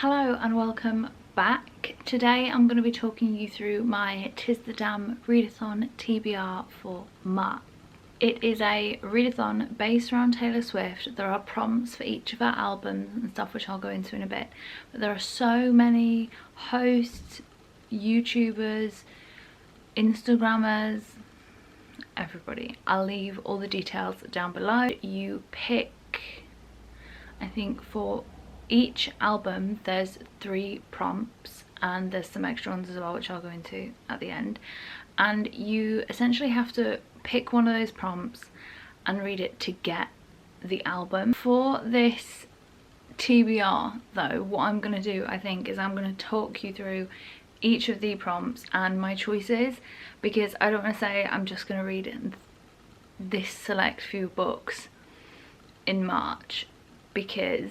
Hello and welcome back. Today I'm going to be talking you through my Tis the Damn Readathon TBR for March. It is a readathon based around Taylor Swift. There are prompts for each of her albums and stuff, which I'll go into in a bit. But there are so many hosts, YouTubers, Instagrammers, everybody. I'll leave all the details down below. You pick, I think for each album there's 3 prompts and there's some extra ones as well, which I'll go into at the end, and you essentially have to pick one of those prompts and read it to get the album. For this TBR though, what I'm going to do, I think, is I'm going to talk you through each of the prompts and my choices, because I don't want to say I'm just going to read this select few books in March, because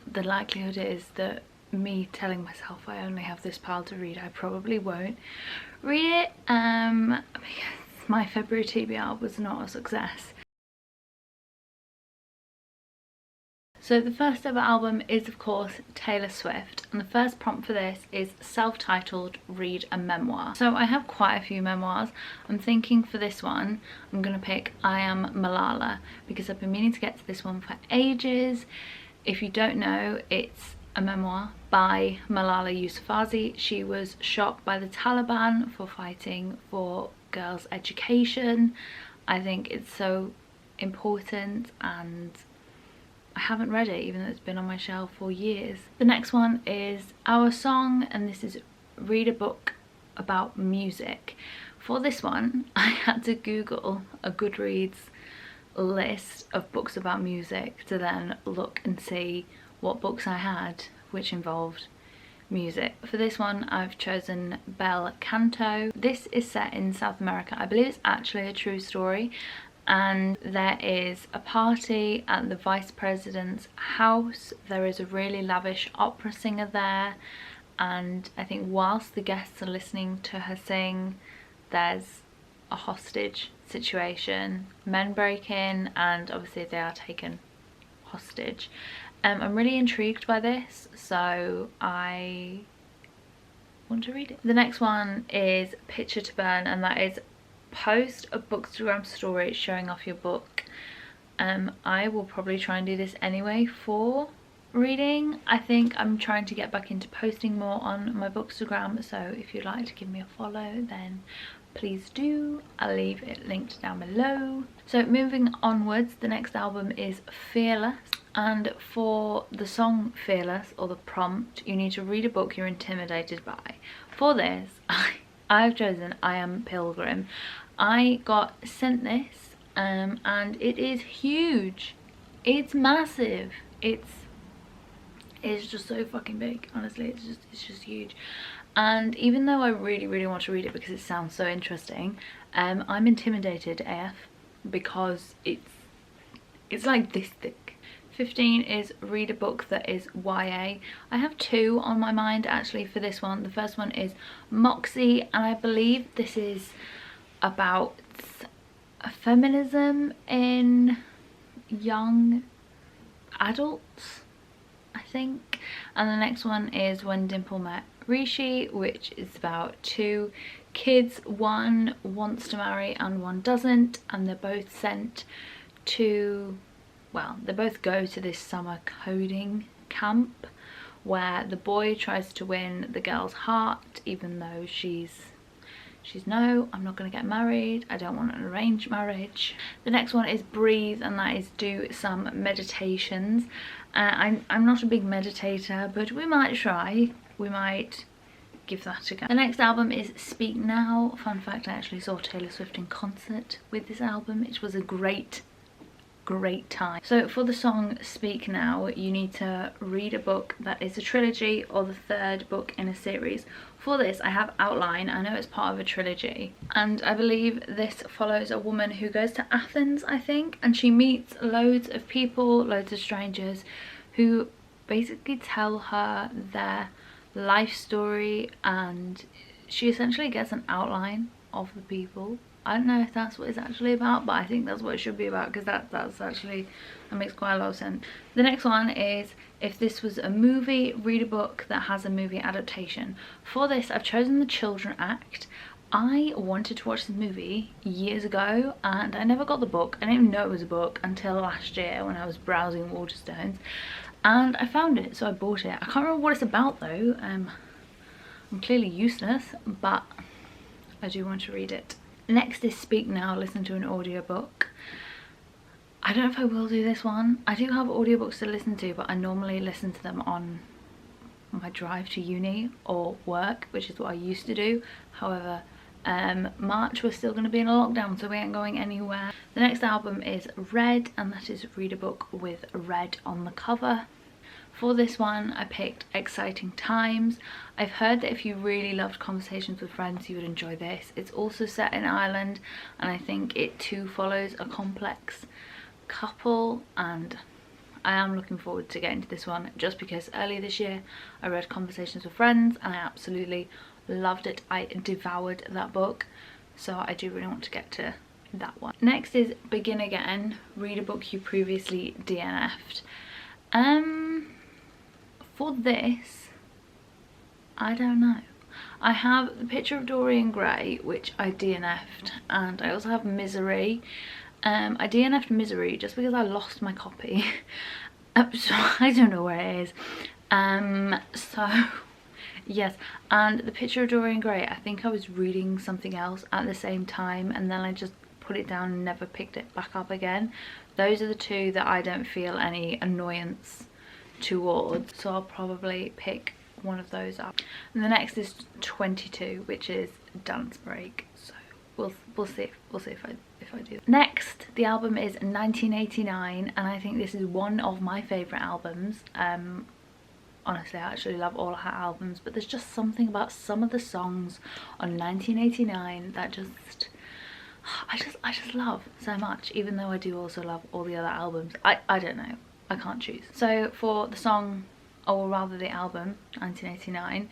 the likelihood is that me telling myself I only have this pile to read, I probably won't read it because my February TBR was not a success. So the first ever album is of course Taylor Swift, and the first prompt for this is self-titled read a memoir. So I have quite a few memoirs. I'm thinking for this one I'm gonna pick I Am Malala, because I've been meaning to get to this one for ages. If you don't know, it's a memoir by Malala Yousafzai. She was shot by the Taliban for fighting for girls' education. I think it's so important and I haven't read it, even though it's been on my shelf for years. The next one is Our Song, and this is read a book about music. For this one, I had to Google a Goodreads list of books about music to then look and see what books I had which involved music. For this one I've chosen Bel Canto. This is set in South America. I believe it's actually a true story, and there is a party at the vice president's house. There is a really lavish opera singer there, and I think whilst the guests are listening to her sing, there's a hostage situation. Men break in and obviously they are taken hostage. I'm really intrigued by this, so I want to read it. The next one is Picture to Burn, and that is post a Bookstagram story showing off your book. I will probably try and do this anyway for reading. I think I'm trying to get back into posting more on my Bookstagram, so if you'd like to give me a follow then please do. I'll leave it linked down below. So moving onwards, the next album is Fearless, and for the song Fearless, or the prompt, you need to read a book you're intimidated by. For this I've chosen I Am Pilgrim. I got sent this and it is huge. It's massive. It's just so fucking big, honestly. It's just huge. And even though I really want to read it because it sounds so interesting, I'm intimidated AF because it's like this thick. 15 is read a book that is YA. I have 2 on my mind actually for this one. The first one is Moxie, and I believe this is about feminism in young adults, I think. And the next one is When Dimple Met Rishi, which is about 2 kids. One wants to marry and one doesn't, and they're both sent to, well, they both go to this summer coding camp where the boy tries to win the girl's heart, even though she's no, I'm not going to get married, I don't want an arranged marriage. The next one is Breathe, and that is do some meditations. I'm not a big meditator, but we might try. We might give that a go. The next album is Speak Now. Fun fact, I actually saw Taylor Swift in concert with this album. It was a great time. So for the song Speak Now, you need to read a book that is a trilogy or the 3rd book in a series. For this I have Outline. I know it's part of a trilogy, and I believe this follows a woman who goes to Athens, I think, and she meets loads of people, loads of strangers who basically tell her their life story, and she essentially gets an outline of the people I don't know if that's what it's actually about, but I think that's what it should be about, because that makes quite a lot of sense. The next one is, if this was a movie, read a book that has a movie adaptation. For this, I've chosen The Children Act. I wanted to watch this movie years ago and I never got the book. I didn't even know it was a book until last year when I was browsing Waterstones, and I found it, so I bought it. I can't remember what it's about though. I'm clearly useless, but I do want to read it. Next is Speak Now, Listen to an Audiobook. I don't know if I will do this one. I do have audiobooks to listen to, but I normally listen to them on my drive to uni or work, which is what I used to do. However, March we're still going to be in a lockdown, so we ain't going anywhere. The next album is Red, and that is read a book with red on the cover. For this one, I picked Exciting Times. I've heard that if you really loved Conversations with Friends, you would enjoy this. It's also set in Ireland, and I think it too follows a complex couple, and I am looking forward to getting to this one, just because earlier this year I read Conversations with Friends and I absolutely loved it. I devoured that book, so I do really want to get to that one. Next is Begin Again, read a book you previously DNF'd. For this, I don't know. I have The Picture of Dorian Gray, which I DNF'd, and I also have Misery. I DNF'd Misery just because I lost my copy. So I don't know where it is. So yes, and The Picture of Dorian Gray, I think I was reading something else at the same time, and then I just put it down and never picked it back up again. Those are the two that I don't feel any annoyance towards, so I'll probably pick one of those up. And the next is 22, which is Dance Break, so we'll see if I do. Next, the album is 1989, and I think this is one of my favourite albums. Honestly, I actually love all her albums, but there's just something about some of the songs on 1989 that I just love so much, even though I do also love all the other albums. I don't know, I can't choose. So for the song, or rather the album, 1989,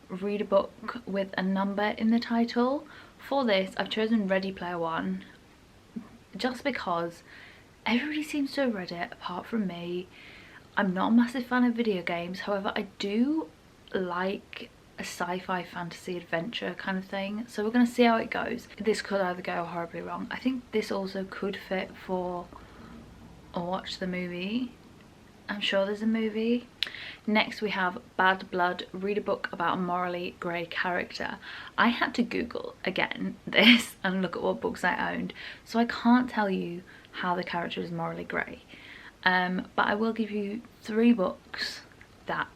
read a book with a number in the title. For this, I've chosen Ready Player One, just because everybody seems to have read it apart from me. I'm not a massive fan of video games, however I do like a sci-fi fantasy adventure kind of thing, so we're going to see how it goes. This could either go horribly wrong. I think this also could fit for a watch the movie. I'm sure there's a movie. Next we have Bad Blood, read a book about a morally grey character. I had to Google again this and look at what books I owned, so I can't tell you how the character is morally grey. But I will give you 3 books that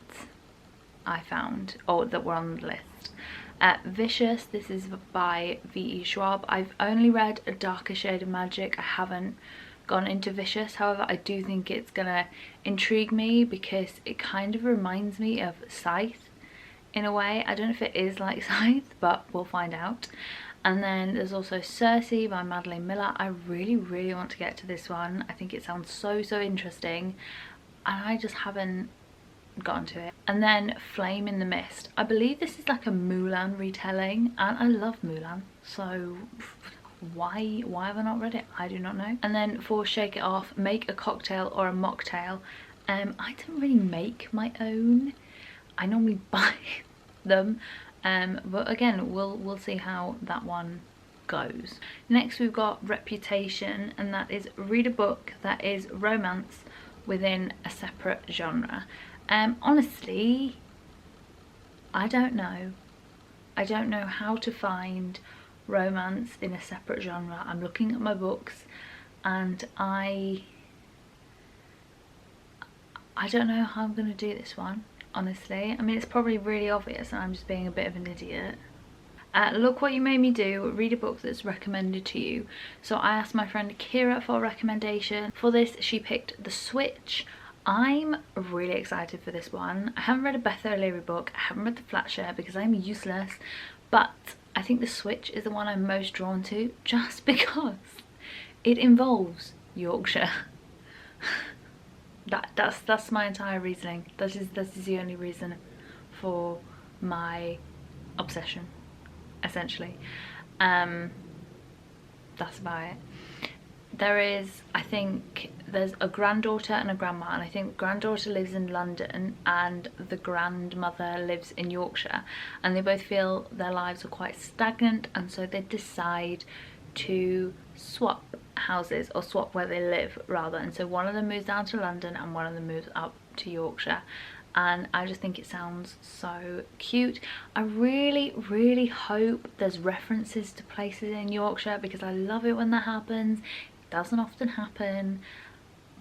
I found, or that were on the list. Vicious, this is by V.E. Schwab. I've only read A Darker Shade of Magic. I haven't gone into Vicious, however I do think it's gonna intrigue me because it kind of reminds me of Scythe in a way. I don't know if it is like Scythe, but we'll find out. And then there's also Cersei by Madeline Miller. I really want to get to this one. I think it sounds so interesting, and I just haven't gotten to it. And then Flame in the Mist. I believe this is like a Mulan retelling, and I love Mulan, so why have I not read it? I do not know. And then for Shake It Off, make a cocktail or a mocktail. I don't really make my own. I normally buy them. But again, we'll see how that one goes. Next we've got Reputation, and that is read a book that is romance within a separate genre. Honestly, I don't know. I don't know how to find romance in a separate genre. I'm looking at my books and I don't know how I'm going to do this one, honestly. I mean, it's probably really obvious and I'm just being a bit of an idiot. Look What You Made Me Do, read a book that's recommended to you. So I asked my friend Kira for a recommendation. For this, she picked The Switch. I'm really excited for this one. I haven't read a Beth O'Leary book. I haven't read The Flatshare because I'm useless, but I think The Switch is the one I'm most drawn to, just because it involves Yorkshire. That's my entire reasoning. That is the only reason for my obsession, essentially. that's about it. There is, I think, there's a granddaughter and a grandma, and I think the granddaughter lives in London and the grandmother lives in Yorkshire, and they both feel their lives are quite stagnant, and so they decide to swap houses, or swap where they live rather, and so one of them moves down to London and one of them moves up to Yorkshire. And I just think it sounds so cute. I really hope there's references to places in Yorkshire, because I love it when that happens. It doesn't often happen,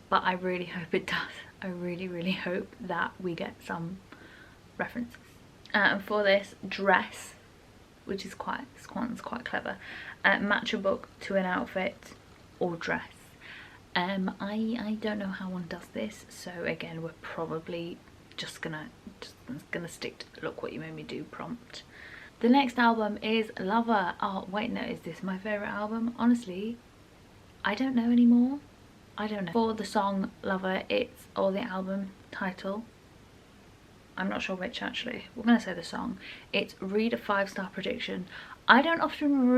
but I really hope it does. I really hope that we get some references. And for this dress, which is quite clever, match a book to an outfit or dress. I don't know how one does this, so again we're probably just gonna stick to the look what you made me do prompt. The next album is Lover. Oh wait, no, is this my favourite album? Honestly, I don't know anymore. I don't know. For the song Lover, it's, or the album title, I'm not sure which actually, we're gonna say the song. It's Read a 5-Star Prediction. I don't often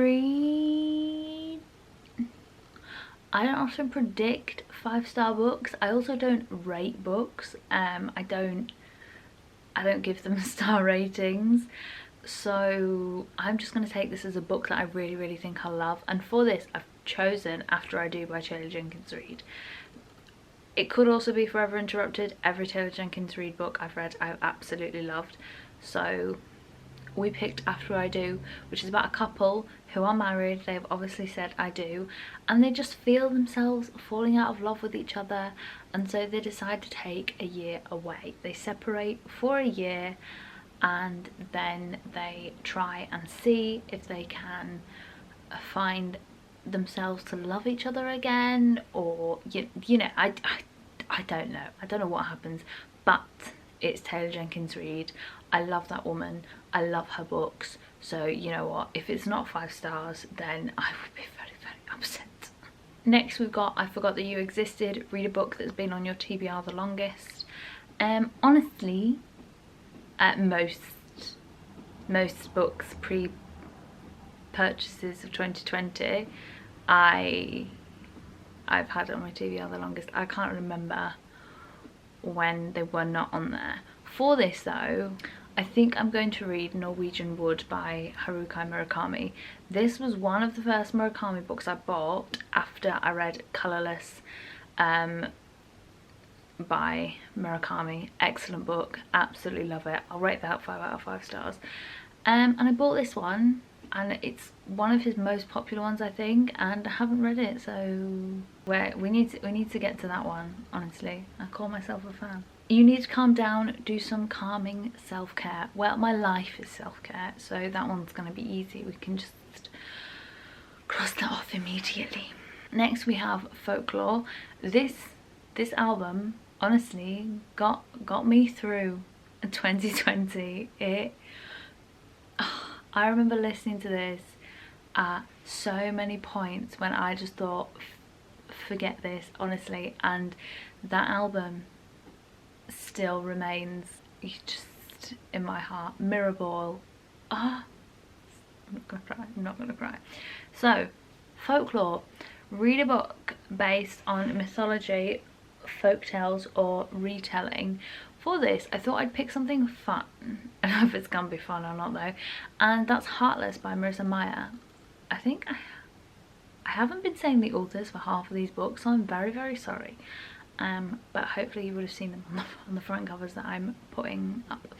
predict 5-star books. I also don't rate books. I don't give them star ratings. So I'm just going to take this as a book that I really think I'll love. And for this, I've chosen After I Do by Taylor Jenkins Reid. It could also be Forever Interrupted. Every Taylor Jenkins Reid book I've read, I've absolutely loved. So we picked After I Do, which is about a couple who are married. They've obviously said I do, and they just feel themselves falling out of love with each other, and so they decide to take a year away. They separate for a year, and then they try and see if they can find themselves to love each other again, or you know, I don't know. I don't know what happens, but it's Taylor Jenkins Reid. I love that woman. I love her books. So you know what, if it's not 5 stars, then I would be very upset. Next we've got I Forgot That You Existed. Read a book that's been on your TBR the longest. Honestly, most books pre-purchases of 2020 I've had on my TBR the longest. I can't remember when they were not on there. For this though, I think I'm going to read Norwegian Wood by Haruki Murakami. This was one of the first Murakami books I bought after I read Colourless by Murakami. Excellent book, absolutely love it. I'll rate that 5 out of 5 stars. And I bought this one, and it's one of his most popular ones I think, and I haven't read it, so we need to get to that one. Honestly, I call myself a fan. You need to calm down, do some calming self-care. Well, my life is self-care, so that one's going to be easy. We can just cross that off immediately. Next we have Folklore. This album honestly got me through 2020. I remember listening to this at so many points when I just thought, forget this, honestly, and that album still remains just in my heart. Mirrorball. I'm not gonna cry. So Folklore, read a book based on mythology, folktales or retelling. For this I thought I'd pick something fun. I don't know if it's gonna be fun or not though, and that's Heartless by Marissa Meyer. I think I haven't been saying the authors for half of these books, so I'm very sorry. But hopefully you would have seen them on the front covers that I'm putting up.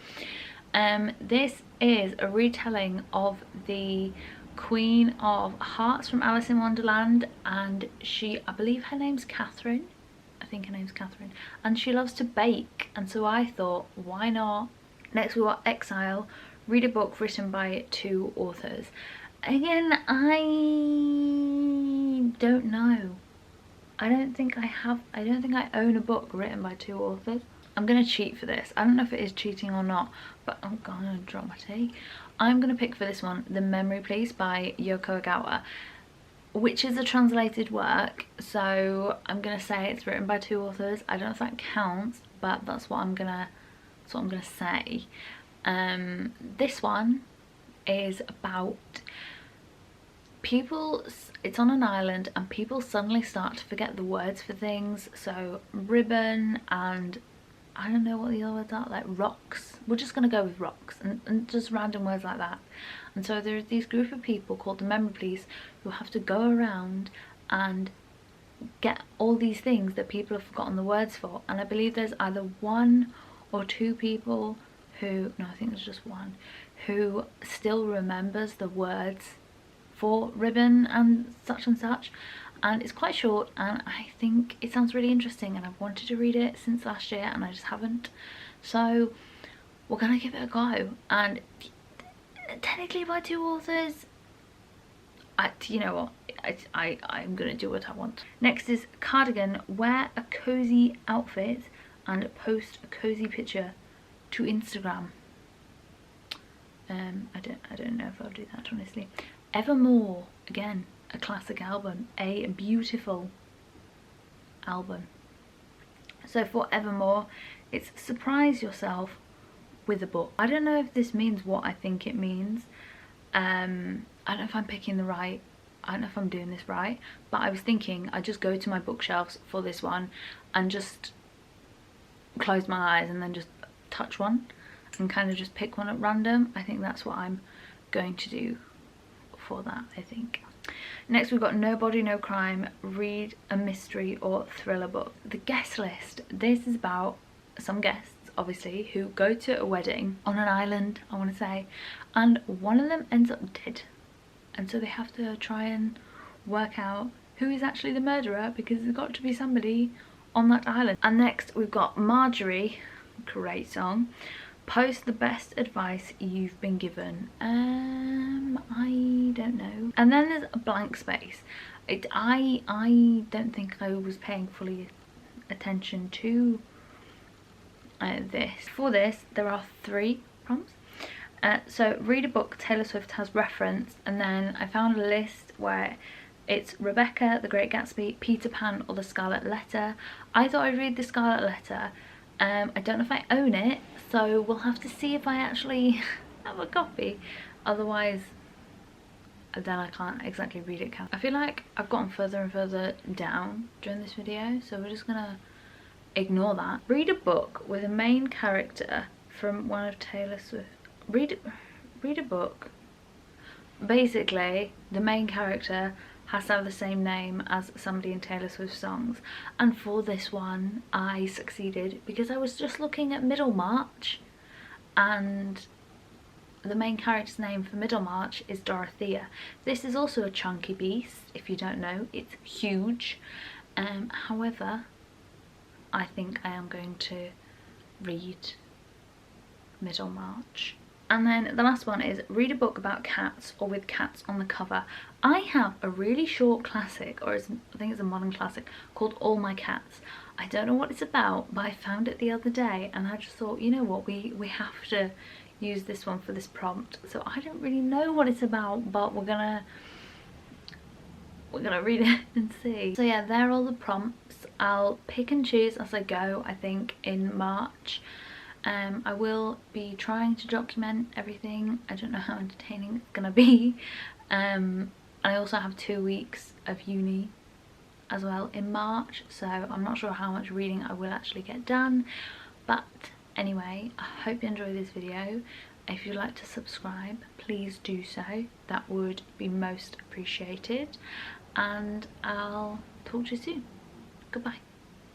This is a retelling of the Queen of Hearts from Alice in Wonderland, and I believe her name's Catherine. I think her name's Catherine, and she loves to bake, and so I thought, why not? Next we got Exile. Read a book written by 2 authors. Again, I don't know. I don't think I own a book written by 2 authors. I'm gonna cheat for this. I don't know if it is cheating or not, but I'm gonna drop my tea. I'm gonna pick for this one The Memory Police by Yoko Ogawa, which is a translated work, so I'm gonna say it's written by 2 authors. I don't know if that counts, but that's what I'm gonna say. This one is about it's on an island and people suddenly start to forget the words for things. So ribbon and I don't know what the other words are, like rocks. We're just gonna go with rocks and just random words like that. And so there's these group of people called the Memory Police who have to go around and get all these things that people have forgotten the words for. And I believe there's either 1 or 2 people who, no, I think there's just 1, who still remembers the words for ribbon and such, and it's quite short and I think it sounds really interesting and I've wanted to read it since last year and I just haven't. So we're gonna give it a go, and technically by 2 authors. You know what, I'm gonna do what I want. Next is Cardigan. Wear a cozy outfit and post a cozy picture to Instagram. I don't know if I'll do that, honestly. Evermore, again, a classic album, a beautiful album. So for Evermore, it's surprise yourself with a book. I don't know if this means what I think it means. I don't know if I'm picking the right, I don't know if I'm doing this right, but I was thinking I'd just go to my bookshelves for this one and just close my eyes and then just touch one and kind of just pick one at random. I think that's what I'm going to do for that, I think. Next we've got No Body No Crime, read a mystery or thriller book. The guest list. This is about some guests, obviously, who go to a wedding on an island, I want to say, and one of them ends up dead, and so they have to try and work out who is actually the murderer, because there's got to be somebody on that island. And next we've got Marjorie, great song, post the best advice you've been given. I don't know. And then there's a blank space. I don't think I was paying fully attention to this. For this there are 3 prompts. So read a book Taylor Swift has referenced, and then I found a list where it's Rebecca, The Great Gatsby, Peter Pan or The Scarlet Letter. I thought I'd read The Scarlet Letter. I don't know if I own it, so we'll have to see if I actually have a copy. Otherwise then I can't exactly read it. I feel like I've gotten further and further down during this video, so we're just gonna ignore that. Read a book with a main character from one of Taylor Swift. Read a book. Basically, the main character has to have the same name as somebody in Taylor Swift songs. And for this one, I succeeded because I was just looking at Middlemarch, and the main character's name for Middlemarch is Dorothea. This is also a chunky beast, if you don't know. It's huge. However, I think I am going to read Middlemarch. And then the last one is read a book about cats or with cats on the cover. I have a really short classic, or I think it's a modern classic, called All My Cats. I don't know what it's about, but I found it the other day and I just thought, you know what, we have to use this one for this prompt. So I don't really know what it's about, but we're gonna read it and see. So yeah, there are all the prompts. I'll pick and choose as I go, I think, in March. I will be trying to document everything. I don't know how entertaining it's gonna be. I also have 2 weeks of uni as well in March, so I'm not sure how much reading I will actually get done. But anyway, I hope you enjoyed this video. If you'd like to subscribe, please do so. That would be most appreciated. And I'll talk to you soon. Goodbye.